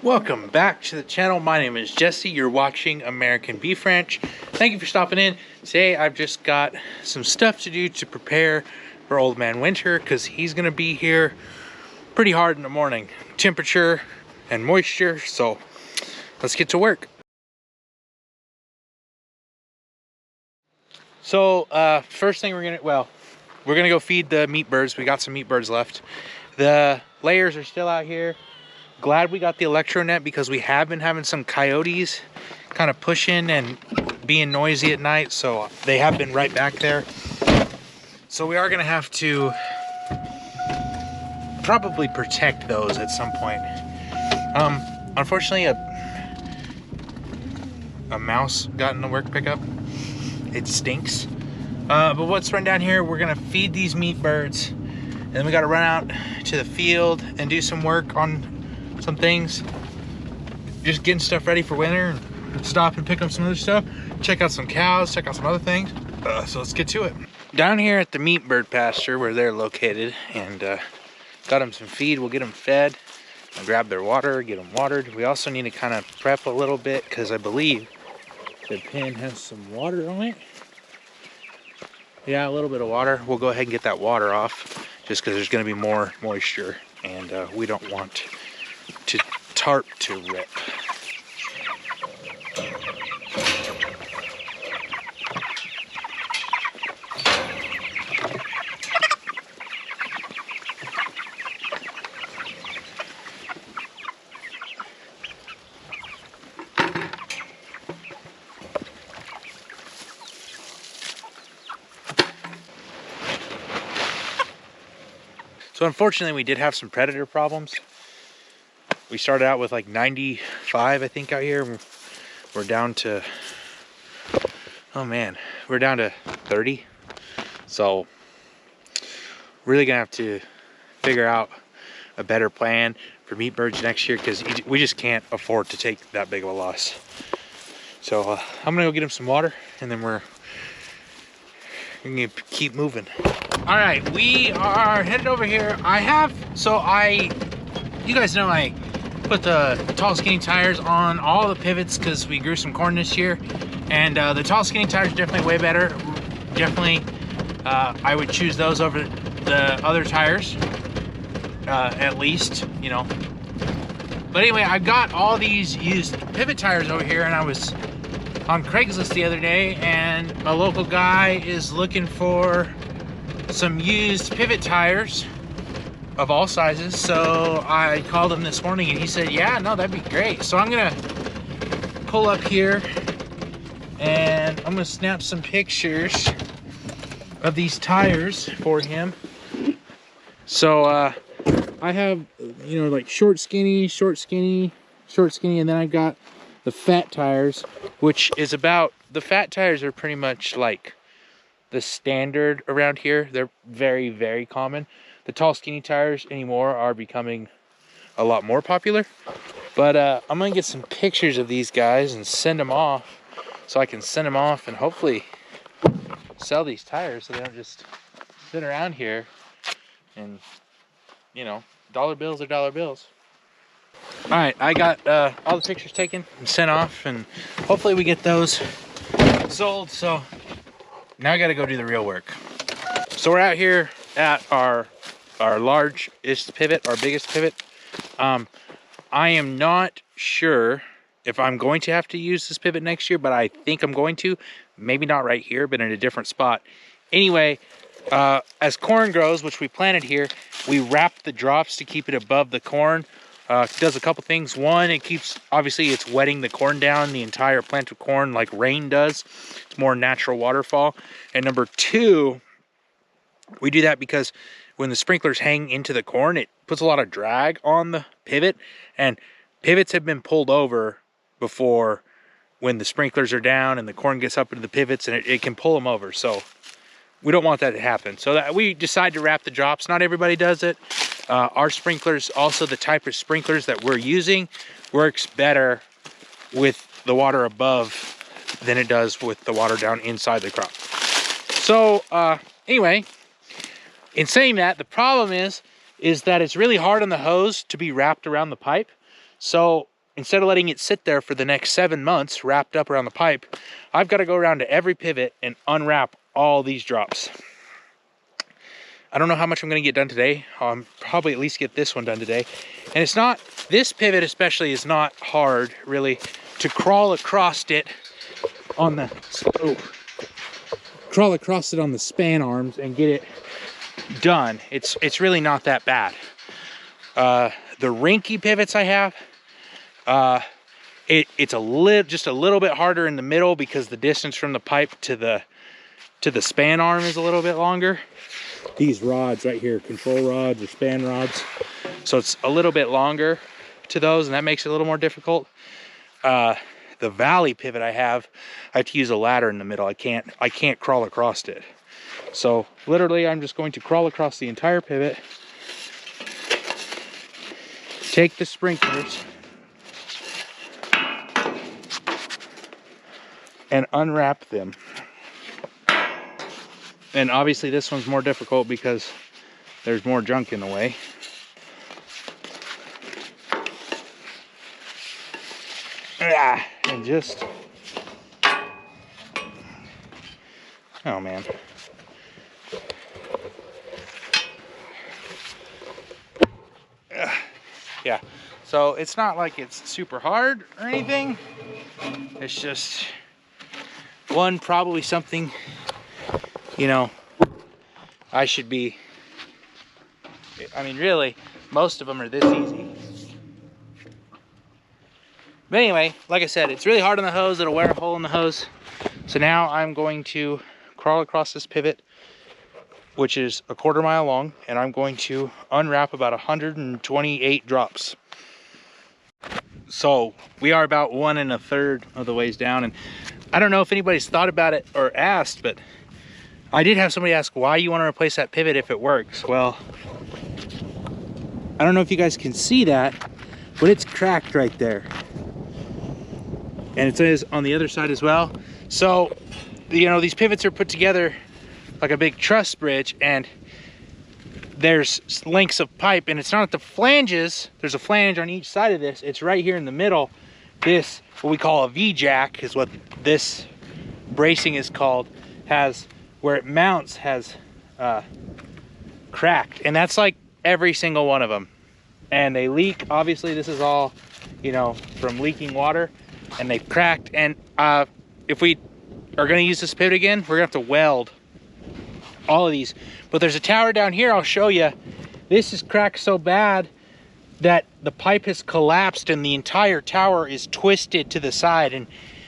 Welcome back to the channel. My name is Jesse. You're watching American Beef Ranch. Thank you for stopping in. Today I've just got some stuff to do to prepare for Old Man Winter because he's gonna be here pretty hard in the morning. Temperature and moisture, so let's get to work. So first thing we're gonna go feed the meat birds. We got some meat birds left. The layers are still out here. Glad we got the electro net because we have been having some coyotes kind of pushing and being noisy at night, so they have been right back there. So we are gonna have to probably protect those at some point. Unfortunately a mouse got in the work pickup. It stinks. But let's run down here. We're gonna feed these meat birds, and then we gotta run out to the field and do some work on some things, just getting stuff ready for winter, and stop and pick up some other stuff, check out some cows, check out some other things. So let's get to it. Down here at the meat bird pasture where they're located, and got them some feed. We'll get them fed and grab their water, get them watered. We also need to kind of prep a little bit because I believe the pen has some water on it. Yeah, a little bit of water. We'll go ahead and get that water off just because there's going to be more moisture, and we don't want to tarp to rip. So unfortunately we did have some predator problems. We started out with like 95, I think, out here. We're down to, oh man, we're down to 30. So really gonna have to figure out a better plan for meat birds next year because we just can't afford to take that big of a loss. So I'm gonna go get him some water, and then we're gonna keep moving. All right, we are headed over here. You guys know I put the tall skinny tires on all the pivots because we grew some corn this year, and the tall skinny tires are definitely way better. Definitely I would choose those over the other tires, at least, you know. But anyway, I got all these used pivot tires over here, and I was on Craigslist the other day, and a local guy is looking for some used pivot tires of all sizes. So I called him this morning and he said, yeah, no, that'd be great. So I'm gonna pull up here and I'm gonna snap some pictures of these tires for him. So I have, you know, like short skinny, and then I've got the fat tires, which is about, the fat tires are pretty much like the standard around here. They're very, very common. The tall skinny tires anymore are becoming a lot more popular. But I'm gonna get some pictures of these guys and send them off, so I can send them off and hopefully sell these tires so they don't just sit around here and, you know, dollar bills are dollar bills. All right, I got all the pictures taken and sent off, and hopefully we get those sold. So now I gotta go do the real work. So we're out here at our largest pivot, our biggest pivot. I am not sure if I'm going to have to use this pivot next year, but I think I'm going to. Maybe not right here, but in a different spot. Anyway, as corn grows, which we planted here, we wrap the drops to keep it above the corn. It does a couple things. One, it keeps, obviously it's wetting the corn down, the entire plant of corn, like rain does. It's more natural waterfall. And number two, we do that because when the sprinklers hang into the corn, it puts a lot of drag on the pivot, and pivots have been pulled over before when the sprinklers are down and the corn gets up into the pivots, and it can pull them over. So we don't want that to happen. So that we decide to wrap the drops. Not everybody does it. Our sprinklers, also the type of sprinklers that we're using, works better with the water above than it does with the water down inside the crop. So anyway, in saying that, the problem is that it's really hard on the hose to be wrapped around the pipe. So instead of letting it sit there for the next 7 months wrapped up around the pipe, I've got to go around to every pivot and unwrap all these drops. I don't know how much I'm going to get done today. Probably at least get this one done today. And it's not, this pivot especially is not hard really to crawl across it on the, crawl across it on the span arms and get it done. It's really not that bad. The Rinky pivots I have, it's just a little bit harder in the middle because the distance from the pipe to the span arm is a little bit longer. These rods right here, control rods or span rods, so it's a little bit longer to those, and that makes it a little more difficult. The Valley pivot I have to use a ladder in the middle. I can't crawl across it. So literally I'm just going to crawl across the entire pivot, take the sprinklers, and unwrap them. And obviously this one's more difficult because there's more junk in the way. And just, oh man. Yeah, so it's not like it's super hard or anything. It's just probably something, you know, I should be, I mean, really, most of them are this easy. But anyway, like I said, it's really hard on the hose. It'll wear a hole in the hose. So now I'm going to crawl across this pivot, which is a 1/4 mile long, and I'm going to unwrap about 128 drops. So we are about 1 1/3 of the ways down, and I don't know if anybody's thought about it or asked, but I did have somebody ask why you want to replace that pivot if it works. Well, I don't know if you guys can see that, but it's cracked right there. And it says on the other side as well. So, you know, these pivots are put together like a big truss bridge, and there's lengths of pipe, and it's not at the flanges. There's a flange on each side of this. It's right here in the middle. This, what we call a V-jack, is what this bracing is called, has, where it mounts, has cracked. And that's like every single one of them. And they leak. Obviously, this is all, you know, from leaking water, and they've cracked. And if we are going to use this pivot again, we're going to have to weld all of these. But there's a tower down here, I'll show you. This is cracked so bad that the pipe has collapsed and the entire tower is twisted to the side, and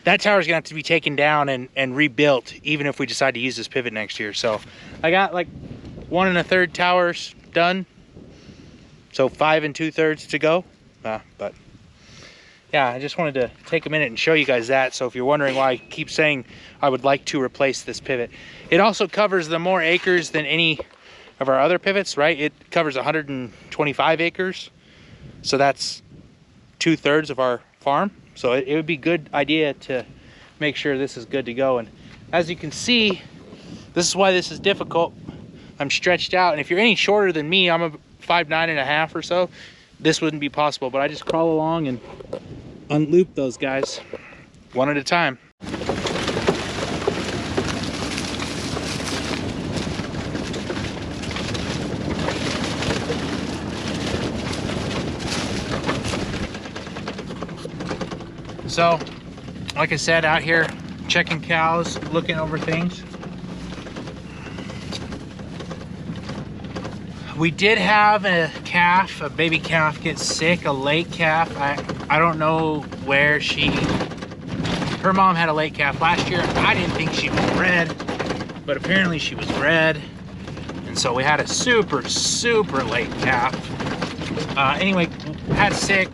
that tower is gonna have to be taken down and rebuilt, even if we decide to use this pivot next year. So I got like 1 1/3 towers done, so 5 2/3 to go. But yeah, I just wanted to take a minute and show you guys that. So if you're wondering why I keep saying I would like to replace this pivot, it also covers the more acres than any of our other pivots, right? It covers 125 acres. So that's 2/3 of our farm. So it would be a good idea to make sure this is good to go. And as you can see, this is why this is difficult. I'm stretched out, and if you're any shorter than me, I'm a 5'9.5" or so, this wouldn't be possible. But I just crawl along and unloop those guys one at a time. So, like I said, out here checking cows, looking over things. We did have a calf, a baby calf, get sick, a late calf. I don't know where her mom had a late calf last year. I didn't think she was bred, but apparently she was bred. And so we had a super, super late calf. Anyway, had sick,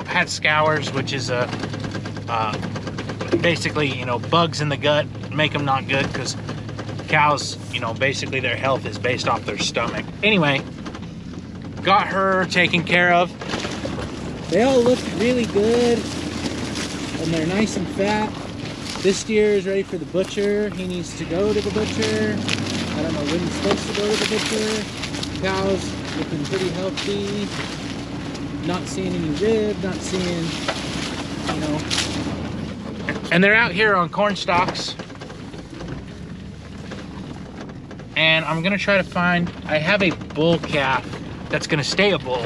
had scours, which is basically, you know, bugs in the gut make them not good, because cows, you know, basically their health is based off their stomach. Anyway, got her taken care of. They all look really good, and they're nice and fat. This steer is ready for the butcher. He needs to go to the butcher. I don't know when he's supposed to go to the butcher. Cows looking pretty healthy. Not seeing any rib, not seeing know. And they're out here on corn stalks. And I'm gonna try to find, I have a bull calf that's gonna stay a bull.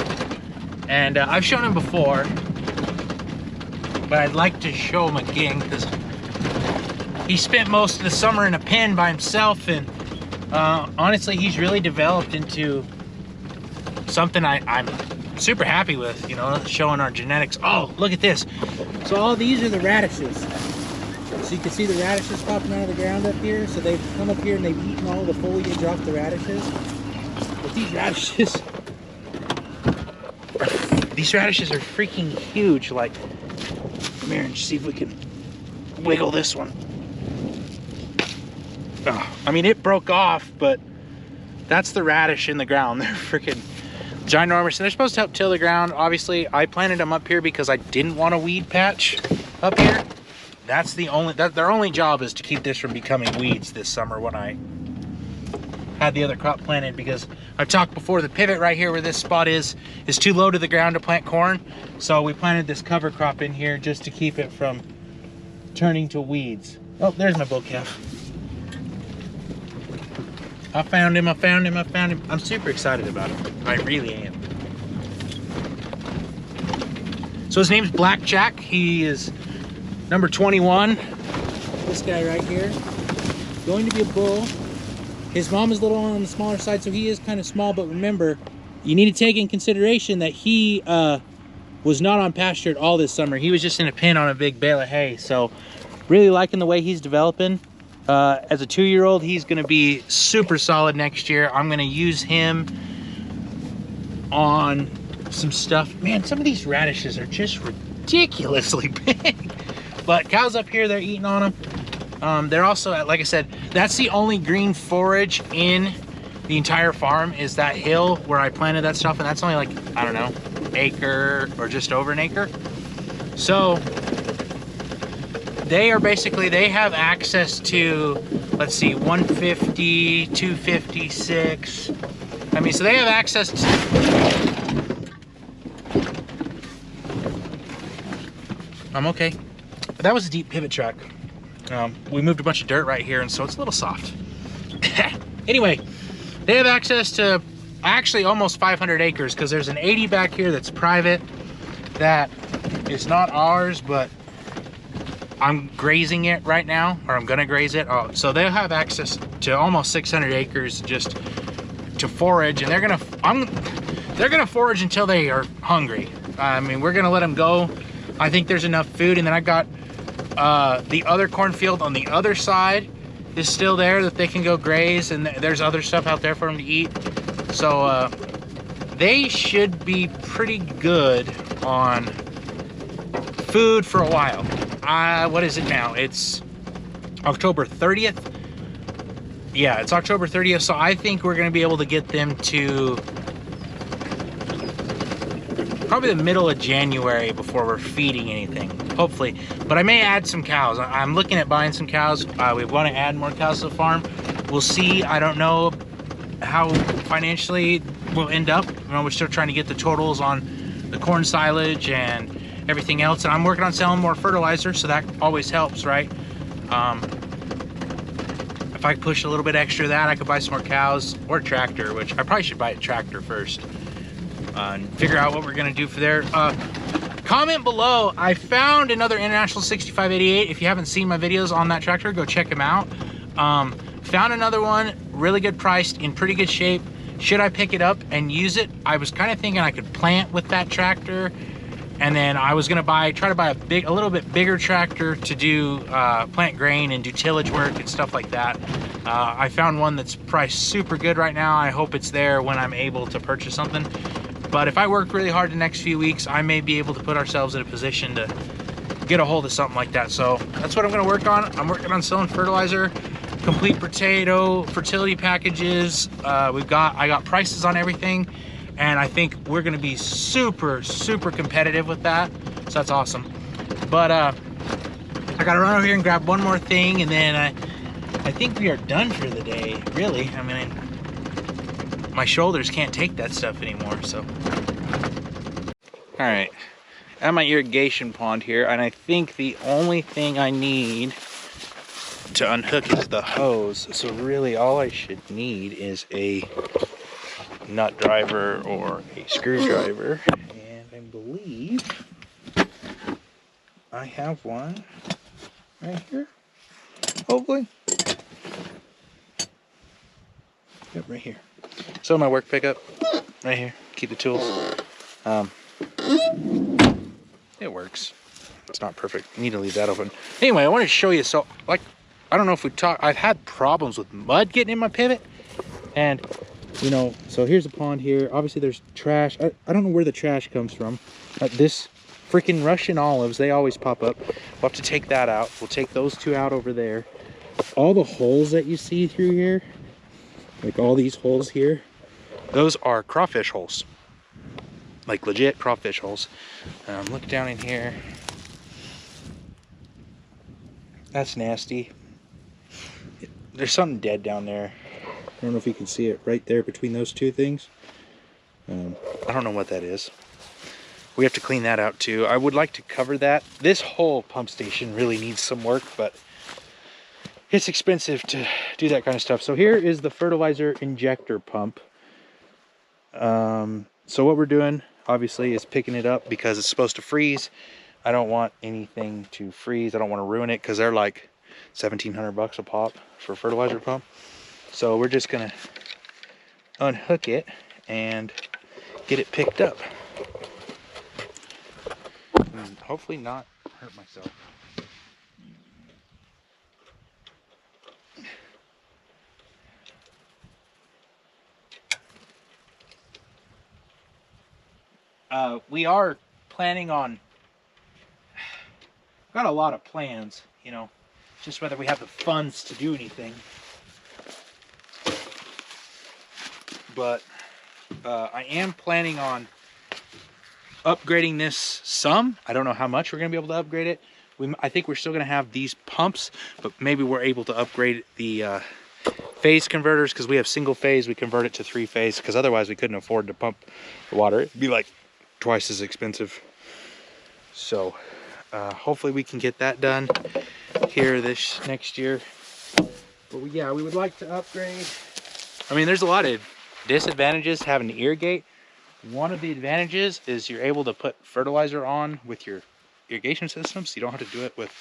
And I've shown him before, but I'd like to show him again because he spent most of the summer in a pen by himself, and honestly, he's really developed into something I'm super happy with, you know, showing our genetics. Oh, look at this. So all these are the radishes. So you can see the radishes popping out of the ground up here. So they've come up here and they've eaten all the foliage off the radishes. But these radishes are freaking huge. Like, come here and see if we can wiggle this one. Oh, I mean, it broke off, but that's the radish in the ground. They're freaking ginormous. And they're supposed to help till the ground. Obviously, I planted them up here because I didn't want a weed patch up here. That's the only, their only job is to keep this from becoming weeds this summer when I had the other crop planted, because I've talked before, the pivot right here where this spot is too low to the ground to plant corn. So we planted this cover crop in here just to keep it from turning to weeds. Oh, there's my bull calf. I found him. I'm super excited about him. I really am. So his name's Blackjack. He is number 21. This guy right here. Going to be a bull. His mom is a little on the smaller side, so he is kind of small, but remember, you need to take in consideration that he was not on pasture at all this summer. He was just in a pen on a big bale of hay. So really liking the way he's developing. As a 2-year-old, he's going to be super solid next year. I'm going to use him on some stuff. Man, some of these radishes are just ridiculously big. But cows up here, they're eating on them. They're also, like I said, that's the only green forage in the entire farm, is that hill where I planted that stuff. And that's only like, I don't know, acre or just over an acre. So they are basically, they have access to, let's see, 150, 256. I mean, so they have access to, I'm okay. That was a deep pivot track. We moved a bunch of dirt right here, and so it's a little soft. Anyway, they have access to actually almost 500 acres, because there's an 80 back here that's private, that is not ours, but I'm grazing it right now, or I'm gonna graze it. So they'll have access to almost 600 acres just to forage, and they're gonna forage until they are hungry. I mean, we're gonna let them go. I think there's enough food, and then I got the other cornfield on the other side is still there that they can go graze, and there's other stuff out there for them to eat. So they should be pretty good on food for a while. What is it now? It's October 30th. Yeah, it's October 30th. So I think we're going to be able to get them to probably the middle of January before we're feeding anything, hopefully. But I may add some cows. I'm looking at buying some cows. We want to add more cows to the farm. We'll see. I don't know how financially we'll end up. You know, we're still trying to get the totals on the corn silage and everything else, and I'm working on selling more fertilizer, so that always helps, right? If I push a little bit extra of that, I could buy some more cows or a tractor, which I probably should buy a tractor first, and figure out what we're gonna do for there. Comment below. I found another International 6588. If you haven't seen my videos on that tractor, go check them out. Found another one, really good priced, in pretty good shape. Should I pick it up and use it? I was kind of thinking I could plant with that tractor, and then I was gonna try to buy a little bit bigger tractor to do plant grain and do tillage work and stuff like that. I found one that's priced super good right now. I hope it's there when I'm able to purchase something. But if I work really hard the next few weeks, I may be able to put ourselves in a position to get a hold of something like that. So that's what I'm gonna work on. I'm working on selling fertilizer, complete potato, fertility packages. I got prices on everything, and I think we're gonna be super, super competitive with that. So that's awesome. But I gotta run over here and grab one more thing, and then I think we are done for the day, really. I mean, my shoulders can't take that stuff anymore, so. All right, at my irrigation pond here, and I think the only thing I need to unhook is the hose. So really all I should need is a nut driver or a screwdriver, and I believe I have one right here, hopefully. Yep, right here. So my work pickup, right here, keep the tools. It works. It's not perfect. You need to leave that open. Anyway, I wanted to show you, so like, I don't know if we talked, I've had problems with mud getting in my pivot, and you know, so here's a pond here. Obviously there's trash. I don't know where the trash comes from. This freaking Russian olives, they always pop up. We'll have to take that out. We'll take those two out over there. All the holes that you see through here, like all these holes here, those are crawfish holes. Like legit crawfish holes. Look down in here. That's nasty. There's something dead down there. I don't know if you can see it right there between those two things. I don't know what that is. We have to clean that out too. I would like to cover that. This whole pump station really needs some work, but it's expensive to do that kind of stuff. So here is the fertilizer injector pump. So what we're doing, obviously, is picking it up because it's supposed to freeze. I don't want anything to freeze. I don't want to ruin it because they're like 1,700 bucks a pop for a fertilizer pump. So we're just gonna unhook it and get it picked up. And hopefully not hurt myself. We are planning on, got a lot of plans, you know, just whether we have the funds to do anything. But I am planning on upgrading this some. I don't know how much we're going to be able to upgrade it. I think we're still going to have these pumps, but maybe we're able to upgrade the phase converters, because we have single phase. We convert it to 3-phase because otherwise we couldn't afford to pump the water. It'd be like twice as expensive. So hopefully we can get that done here this next year. But yeah, we would like to upgrade. I mean, there's a lot of disadvantages to having to irrigate. One of the advantages is you're able to put fertilizer on with your irrigation system, so you don't have to do it with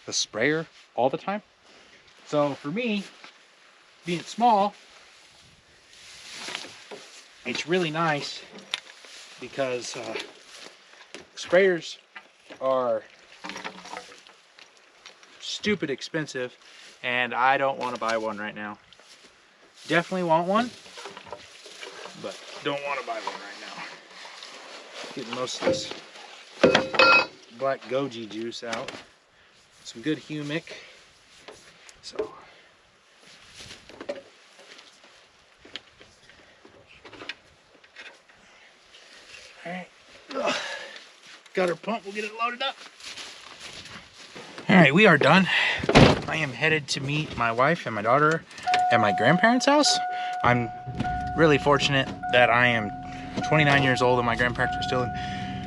a sprayer all the time. So for me, being small, it's really nice because sprayers are stupid expensive, and I don't want to buy one right now. Definitely want one, but don't want to buy one right now. Getting most of this black goji juice out. Some good humic. So alright. Got our pump, we'll get it loaded up. Alright, we are done. I am headed to meet my wife and my daughter at my grandparents' house. I'm really fortunate that I am 29 years old and my grandparents are still in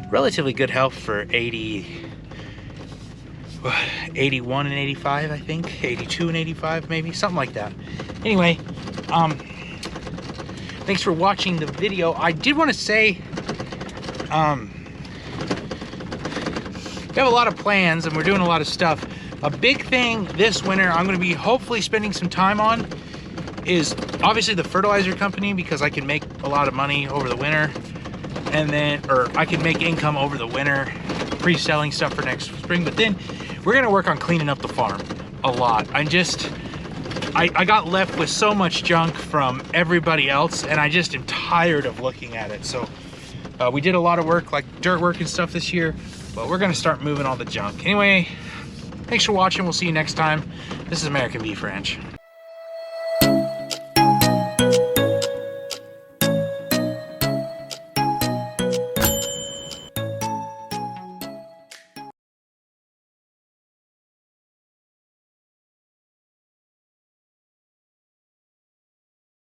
relatively good health for 81 and 85, I think. 82 and 85, maybe, something like that. Anyway, thanks for watching the video. I did want to say, we have a lot of plans and we're doing a lot of stuff. A big thing this winter I'm going to be hopefully spending some time on is obviously the fertilizer company, because I can make a lot of money over the winter, and then, or I can make income over the winter pre-selling stuff for next spring. But then we're going to work on cleaning up the farm a lot. I got left with so much junk from everybody else, and I just am tired of looking at it. So we did a lot of work, like dirt work and stuff this year, but we're going to start moving all the junk. Anyway, thanks for watching. We'll see you next time. This is American Beef Ranch.